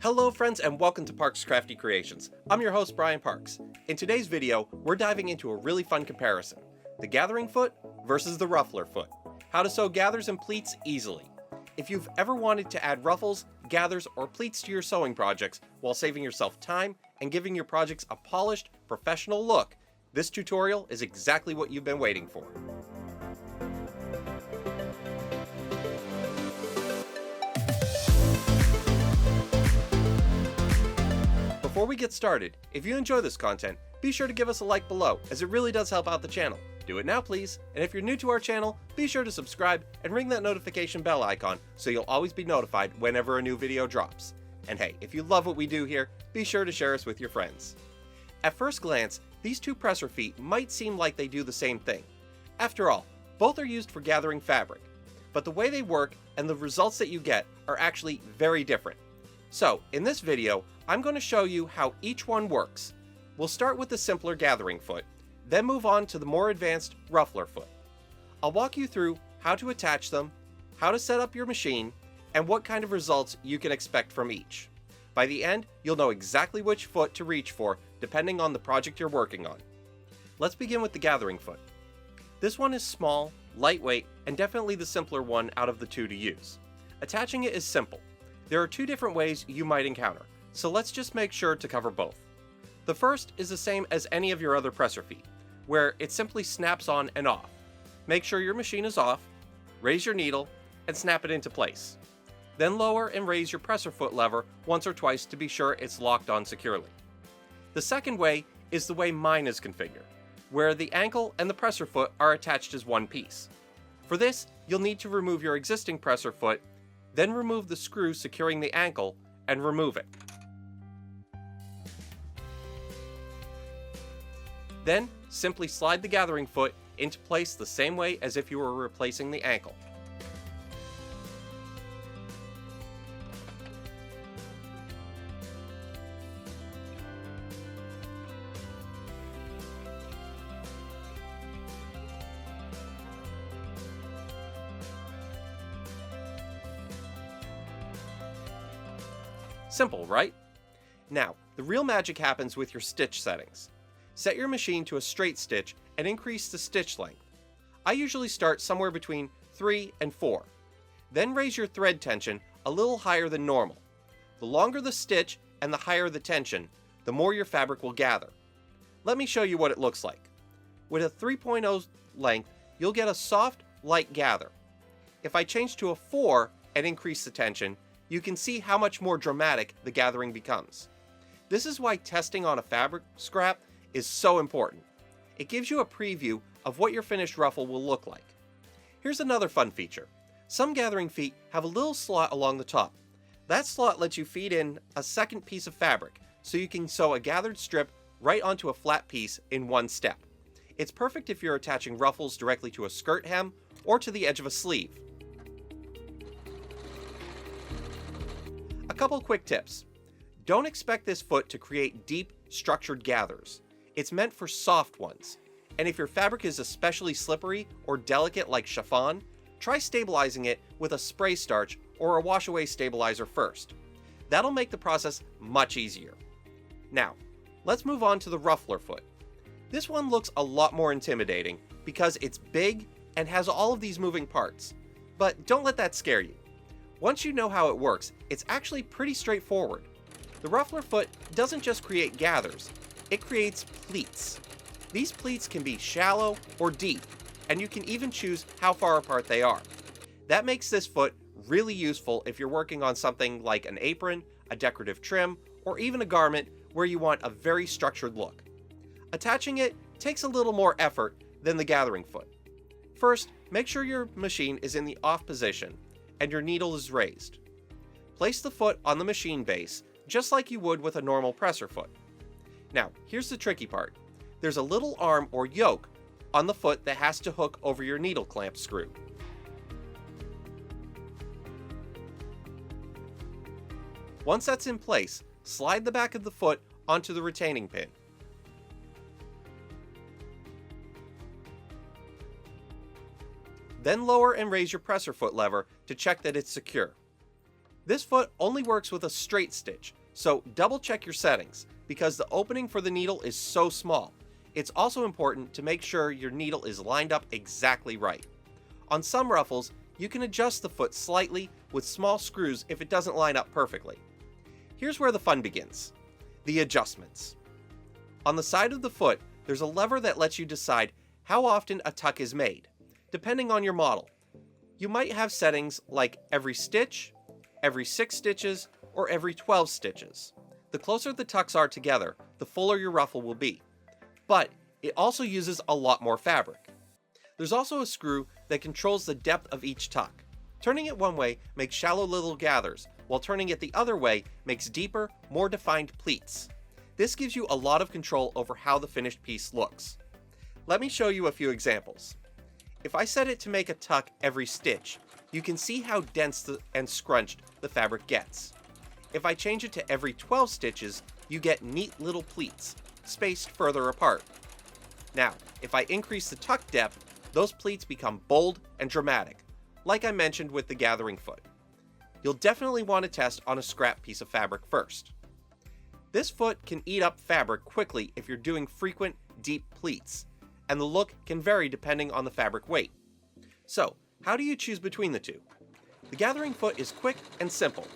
Hello friends and welcome to Parks Crafty Creations. I'm your host Brian Parks. In today's video, we're diving into a really fun comparison. The gathering foot versus the ruffler foot. How to sew gathers and pleats easily. If you've ever wanted to add ruffles, gathers, or pleats to your sewing projects while saving yourself time and giving your projects a polished, professional look, this tutorial is exactly what you've been waiting for. Before we get started, if you enjoy this content, be sure to give us a like below, as it really does help out the channel. Do it now please, and if you're new to our channel, be sure to subscribe and ring that notification bell icon so you'll always be notified whenever a new video drops. And hey, if you love what we do here, be sure to share us with your friends. At first glance, these two presser feet might seem like they do the same thing. After all, both are used for gathering fabric, but the way they work and the results that you get are actually very different. So, in this video, I'm going to show you how each one works. We'll start with the simpler gathering foot, then move on to the more advanced ruffler foot. I'll walk you through how to attach them, how to set up your machine, and what kind of results you can expect from each. By the end, you'll know exactly which foot to reach for depending on the project you're working on. Let's begin with the gathering foot. This one is small, lightweight, and definitely the simpler one out of the two to use. Attaching it is simple. There are two different ways you might encounter, so let's just make sure to cover both. The first is the same as any of your other presser feet, where it simply snaps on and off. Make sure your machine is off, raise your needle, and snap it into place. Then lower and raise your presser foot lever once or twice to be sure it's locked on securely. The second way is the way mine is configured, where the ankle and the presser foot are attached as one piece. For this, you'll need to remove your existing presser foot, then remove the screw securing the ankle and remove it. Then, simply slide the gathering foot into place the same way as if you were replacing the ankle. Simple, right? Now, the real magic happens with your stitch settings. Set your machine to a straight stitch and increase the stitch length. I usually start somewhere between 3 and 4. Then raise your thread tension a little higher than normal. The longer the stitch and the higher the tension, the more your fabric will gather. Let me show you what it looks like. With a 3.0 length, you'll get a soft, light gather. If I change to a 4 and increase the tension, you can see how much more dramatic the gathering becomes. This is why testing on a fabric scrap is so important. It gives you a preview of what your finished ruffle will look like. Here's another fun feature. Some gathering feet have a little slot along the top. That slot lets you feed in a second piece of fabric, so you can sew a gathered strip right onto a flat piece in one step. It's perfect if you're attaching ruffles directly to a skirt hem or to the edge of a sleeve. A couple quick tips. Don't expect this foot to create deep, structured gathers. It's meant for soft ones. And if your fabric is especially slippery or delicate like chiffon, try stabilizing it with a spray starch or a wash-away stabilizer first. That'll make the process much easier. Now, let's move on to the ruffler foot. This one looks a lot more intimidating because it's big and has all of these moving parts. But don't let that scare you. Once you know how it works, it's actually pretty straightforward. The ruffler foot doesn't just create gathers, it creates pleats. These pleats can be shallow or deep, and you can even choose how far apart they are. That makes this foot really useful if you're working on something like an apron, a decorative trim, or even a garment where you want a very structured look. Attaching it takes a little more effort than the gathering foot. First, make sure your machine is in the off position and your needle is raised. Place the foot on the machine base, just like you would with a normal presser foot. Now, here's the tricky part. There's a little arm or yoke on the foot that has to hook over your needle clamp screw. Once that's in place, slide the back of the foot onto the retaining pin. Then lower and raise your presser foot lever to check that it's secure. This foot only works with a straight stitch, so double check your settings because the opening for the needle is so small. It's also important to make sure your needle is lined up exactly right. On some ruffles, you can adjust the foot slightly with small screws if it doesn't line up perfectly. Here's where the fun begins. The adjustments. On the side of the foot, there's a lever that lets you decide how often a tuck is made, depending on your model. You might have settings like every stitch, every 6 stitches, or every 12 stitches. The closer the tucks are together, the fuller your ruffle will be. But it also uses a lot more fabric. There's also a screw that controls the depth of each tuck. Turning it one way makes shallow little gathers, while turning it the other way makes deeper, more defined pleats. This gives you a lot of control over how the finished piece looks. Let me show you a few examples. If I set it to make a tuck every stitch, you can see how dense and scrunched the fabric gets. If I change it to every 12 stitches, you get neat little pleats, spaced further apart. Now, if I increase the tuck depth, those pleats become bold and dramatic, like I mentioned with the gathering foot. You'll definitely want to test on a scrap piece of fabric first. This foot can eat up fabric quickly if you're doing frequent, deep pleats, and the look can vary depending on the fabric weight. So, how do you choose between the two? The gathering foot is quick and simple.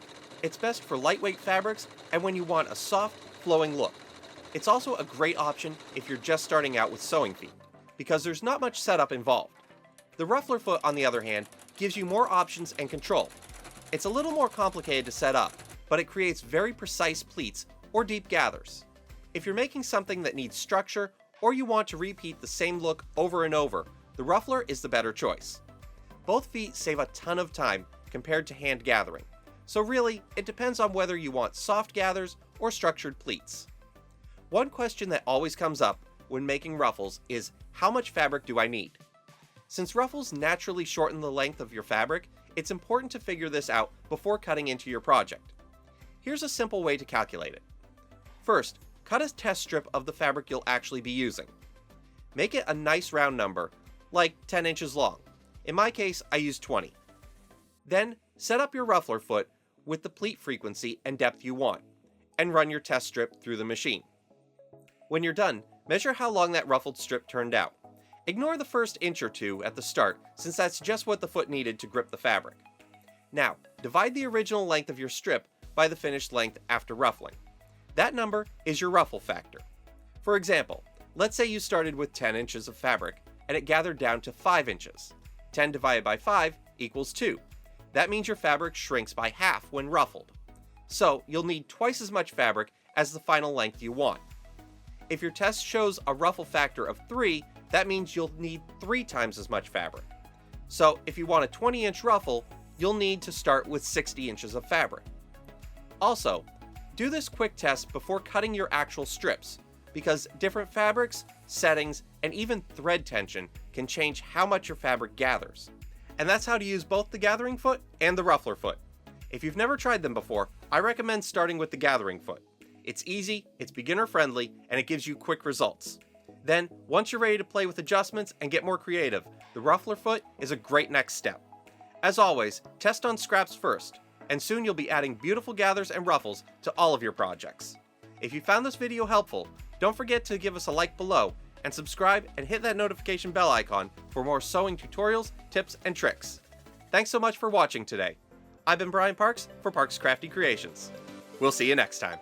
It's best for lightweight fabrics and when you want a soft, flowing look. It's also a great option if you're just starting out with sewing feet, because there's not much setup involved. The Ruffler Foot, on the other hand, gives you more options and control. It's a little more complicated to set up, but it creates very precise pleats or deep gathers. If you're making something that needs structure, or you want to repeat the same look over and over, the Ruffler is the better choice. Both feet save a ton of time compared to hand gathering, so really, it depends on whether you want soft gathers or structured pleats. One question that always comes up when making ruffles is, how much fabric do I need? Since ruffles naturally shorten the length of your fabric, it's important to figure this out before cutting into your project. Here's a simple way to calculate it. First, cut a test strip of the fabric you'll actually be using. Make it a nice round number, like 10 inches long. In my case, I use 20. Then, set up your ruffler foot with the pleat frequency and depth you want, and run your test strip through the machine. When you're done, measure how long that ruffled strip turned out. Ignore the first inch or two at the start, since that's just what the foot needed to grip the fabric. Now, divide the original length of your strip by the finished length after ruffling. That number is your ruffle factor. For example, let's say you started with 10 inches of fabric and it gathered down to 5 inches. 10 divided by 5 equals 2. That means your fabric shrinks by half when ruffled. So you'll need twice as much fabric as the final length you want. If your test shows a ruffle factor of 3, that means you'll need 3 times as much fabric. So if you want a 20-inch ruffle, you'll need to start with 60 inches of fabric. Also, do this quick test before cutting your actual strips, because different fabrics, settings, and even thread tension can change how much your fabric gathers. And that's how to use both the gathering foot and the ruffler foot. If you've never tried them before, I recommend starting with the gathering foot. It's easy, it's beginner friendly, and it gives you quick results. Then, once you're ready to play with adjustments and get more creative, the ruffler foot is a great next step. As always, test on scraps first, and soon you'll be adding beautiful gathers and ruffles to all of your projects. If you found this video helpful, don't forget to give us a like below, and subscribe and hit that notification bell icon for more sewing tutorials, tips, and tricks. Thanks so much for watching today. I've been Brian Parks for Parks Crafty Creations. We'll see you next time.